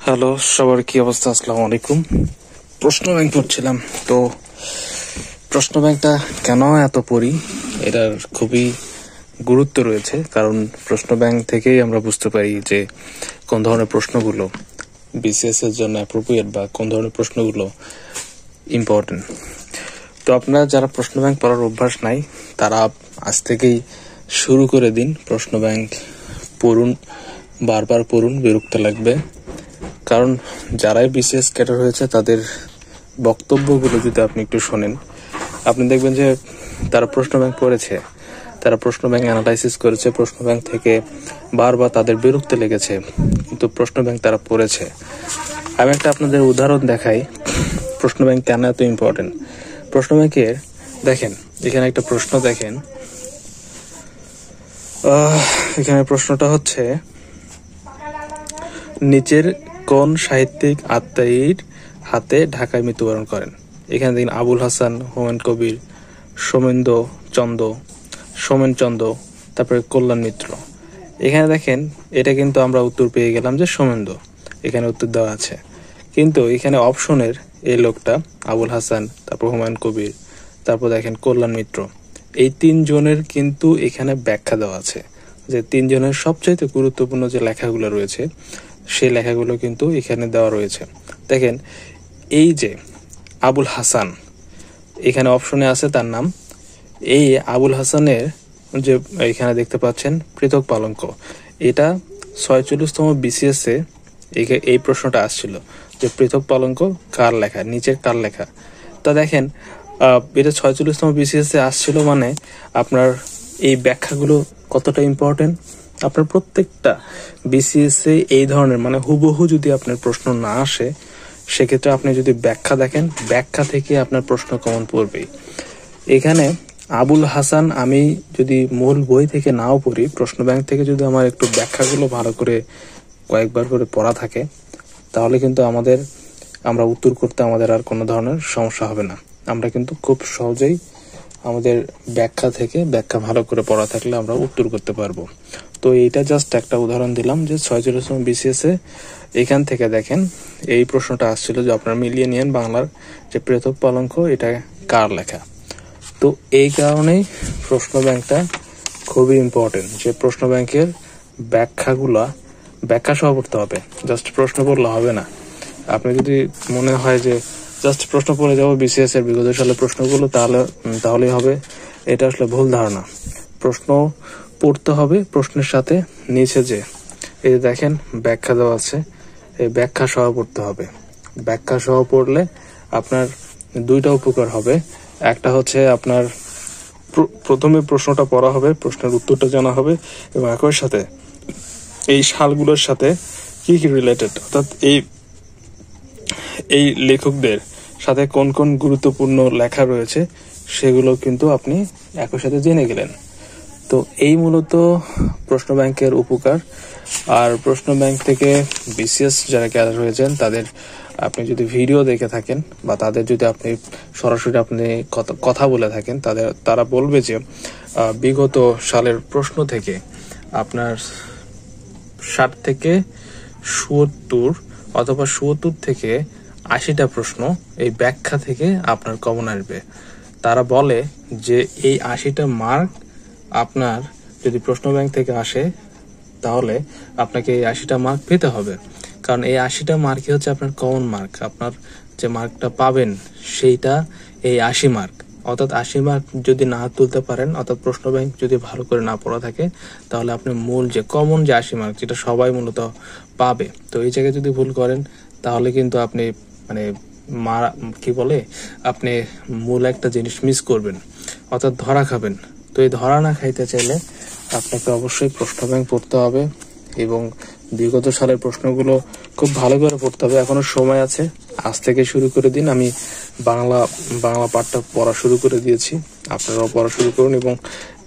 Hello, সবার কি অবস্থা? আসসালামু আলাইকুম। প্রশ্ন ব্যাংক পড়ছিলাম, তো প্রশ্ন ব্যাংকটা কেন এত পড়ি এটার খুবই গুরুত্ব রয়েছে। কারণ প্রশ্ন ব্যাংক থেকেই আমরা বুঝতে পারি যে কোন ধরনের প্রশ্নগুলো বিসিএস এর জন্য অ্যাপ্রোপ্রিয়েট বা কোন ধরনের প্রশ্নগুলো ইম্পর্টেন্ট। তো আপনারা যারা প্রশ্ন ব্যাংক পড়ার অভ্যাস নাই তারা আজ থেকেই শুরু করে দিন। প্রশ্ন ব্যাংক পড়ুন, বারবার পড়ুন, বিরক্ত লাগবে। কারণ যারাই বিসিএস ক্যাডার হয়েছে তাদের বক্তব্যগুলো যদি আপনি একটু শোনেন, আপনি দেখবেন যে তারা প্রশ্ন ব্যাংক পড়েছে, তারা প্রশ্ন ব্যাংক অ্যানালাইসিস করেছে, প্রশ্ন ব্যাংক থেকে বারবার তাদের বিরক্ত লেগেছে, কিন্তু প্রশ্ন ব্যাংক তারা পড়েছে। আমি একটা আপনাদের উদাহরণ দেখাই প্রশ্ন ব্যাংক কেন এত ইম্পর্টেন্ট। প্রশ্ন ব্যাংকের দেখেন, এখানে একটা প্রশ্ন দেখেন, এখানে প্রশ্নটা হচ্ছে নিচের কোন সাহিত্যিক আত্মাইর হাতে ঢাকায় মৃত্যুবরণ করেন? এখানে দেখেন আবুল হাসান, হুমায়ুন কবির, সোমেন চন্দ্র, তারপরে কল্যাণ মিত্র। এখানে দেখেন এটা কিন্তু আমরা উত্তর পেয়ে গেলাম যে সোমেন্দ্র, এখানে উত্তর দেওয়া আছে। কিন্তু এখানে অপশনের এই লোকটা আবুল হাসান, তারপর হুমায়ুন কবির, তারপর দেখেন কল্যাণ মিত্র, এই তিনজনের কিন্তু এখানে ব্যাখ্যা দেওয়া আছে যে তিনজনের সবচাইতে গুরুত্বপূর্ণ যে লেখাগুলো রয়েছে সেই লেখাগুলো কিন্তু এখানে দেওয়া রয়েছে। দেখেন এই যে আবুল হাসান, এখানে অপশনে আছে তার নাম। এই আবুল হাসানের যে এখানে দেখতে পাচ্ছেন পৃথক পালঙ্ক, এটা 46তম বিসিএস এ এই প্রশ্নটা আসছিল যে পৃথক পালঙ্ক কার লেখা, নিচের কার লেখা। তা দেখেন এটা 46তম বিসিএস এ আসছিল, মানে আপনার এই ব্যাখ্যাগুলো কতটা ইম্পর্টেন্ট। আপনার প্রত্যেকটা বিসিএস এ এই ধরনের মানে হুবহু যদি আপনার প্রশ্ন না আসে, সেক্ষেত্রে আপনি যদি ব্যাখ্যা দেখেন, ব্যাখ্যা থেকে আপনার প্রশ্ন কমন পড়বেই। এখানে আবুল হাসান আমি যদি মূল বই থেকে নাও পড়ি, প্রশ্ন ব্যাংক থেকে যদি আমার একটু ব্যাখ্যাগুলো ভালো করে কয়েকবার করে পড়া থাকে, তাহলে কিন্তু আমরা উত্তর করতে আমাদের আর কোনো ধরনের সমস্যা হবে না। আমরা কিন্তু খুব সহজেই আমাদের ব্যাখ্যা ভালো করে পড়া থাকলে আমরা উত্তর করতে পারবো। তো এইটা জাস্ট একটা উদাহরণ দিলাম যে 46তম বিসিএস এ এখান থেকে দেখেন এই প্রশ্নটা আসছিল যে আপনার মিলিয়ে নিয়েন বাংলার যে পৃথক পালঙ্ক এটা কার লেখা। তো এই কারণেই প্রশ্ন ব্যাংকটা খুবই ইম্পর্টেন্ট, যে প্রশ্ন ব্যাংকের ব্যাখ্যা সহ পড়তে হবে। জাস্ট প্রশ্ন পড়লে হবে না। আপনি যদি মনে হয় যে জাস্ট প্রশ্ন পড়ে যাবো বিসিএস এর বিগত সালের প্রশ্নগুলো, তাহলেই হবে, এটা আসলে ভুল ধারণা। প্রশ্ন পড়তে হবে, প্রশ্নের সাথে নিচে যে এই দেখেন ব্যাখ্যা দেওয়া আছে, এই ব্যাখ্যা সহ পড়তে হবে। ব্যাখ্যা সহ পড়লে আপনার দুইটা উপকার হবে। একটা হচ্ছে আপনার প্রথমে প্রশ্নটা পড়া হবে, প্রশ্নের উত্তরটা জানা হবে, এবং একই সাথে এই সালগুলোর সাথে কি কি রিলেটেড, অর্থাৎ এই লেখকদের সাথে কোন কোন গুরুত্বপূর্ণ লেখা রয়েছে সেগুলো কিন্তু আপনি একই সাথে জেনে গেলেন। তো এই মূলত প্রশ্ন ব্যাংকের উপকার। আর প্রশ্ন ব্যাংক থেকে বিসিএস যারা ক্যাডার হয়েছেন তাদের আপনি যদি ভিডিও দেখে থাকেন বা তাদের যদি আপনি সরাসরি আপনি কথা বলে থাকেন, তারা বলবে যে বিগত সালের প্রশ্ন থেকে আপনার 60 থেকে 70 অথবা 70 থেকে 80টা প্রশ্ন এই ব্যাখ্যা থেকে আপনার কমন আসবে। তারা বলে যে এই 80টা মার্ক আপনার যদি প্রশ্ন ব্যাংক থেকে আসে, তাহলে আপনাকে এই 80টা মার্ক পেতে হবে। কারণ এই 80টা মার্কই হচ্ছে আপনার কমন মার্ক। আপনার যে মার্কটা পাবেন সেইটা এই 80 মার্ক, অর্থাৎ 80 মার্ক যদি না তুলতে পারেন, অর্থাৎ প্রশ্ন ব্যাংক যদি ভালো করে না পড়া থাকে, তাহলে আপনি মূল যে কমন যে 80 মার্ক যেটা সবাই মূলত পাবে, তো এই জায়গায় যদি ভুল করেন তাহলে কিন্তু আপনি মানে আপনি মূল একটা জিনিস মিস করবেন, অর্থাৎ ধরা খাবেন। তো এই ধরা না খাইতে চাইলে আপনাকে অবশ্যই প্রশ্ন ব্যাংক পড়তে হবে এবং বিগত সালের প্রশ্নগুলো খুব ভালো করে পড়তে হবে। এখনো সময় আছে, আজ থেকে শুরু করে দিন। আমি বাংলা পাঠটা পড়া শুরু করে দিয়েছি, আপনারাও পড়া শুরু করুন। এবং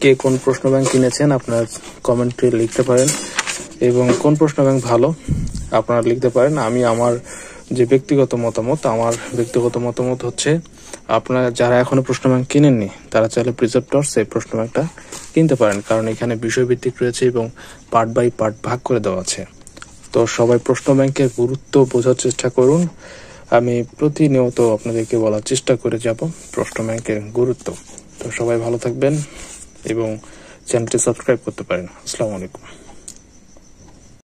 কে কোন প্রশ্ন ব্যাংক কিনেছেন আপনার কমেন্টে লিখতে পারেন, এবং কোন প্রশ্ন ব্যাংক ভালো আপনারা লিখতে পারেন। আমি আমার ব্যক্তিগত মতামত হচ্ছে, আপনারা যারা এখনো প্রশ্ন ব্যাংক কিনেননি তারা চাইলে প্রিসেপ্টরস এই প্রশ্ন ব্যাংকটা কিনতে পারেন, কারণ এখানে বিষয়ভিত্তিক রয়েছে এবং পার্ট বাই পার্ট ভাগ করে দেওয়া আছে। তো সবাই প্রশ্ন ব্যাংকের গুরুত্ব বোঝার চেষ্টা করুন। আমি প্রতিনিয়ত আপনাদেরকে বলার চেষ্টা করে যাব প্রশ্ন ব্যাংকের গুরুত্ব। তো সবাই ভালো থাকবেন এবং চ্যানেলটি সাবস্ক্রাইব করতে পারেন। আসসালামু আলাইকুম।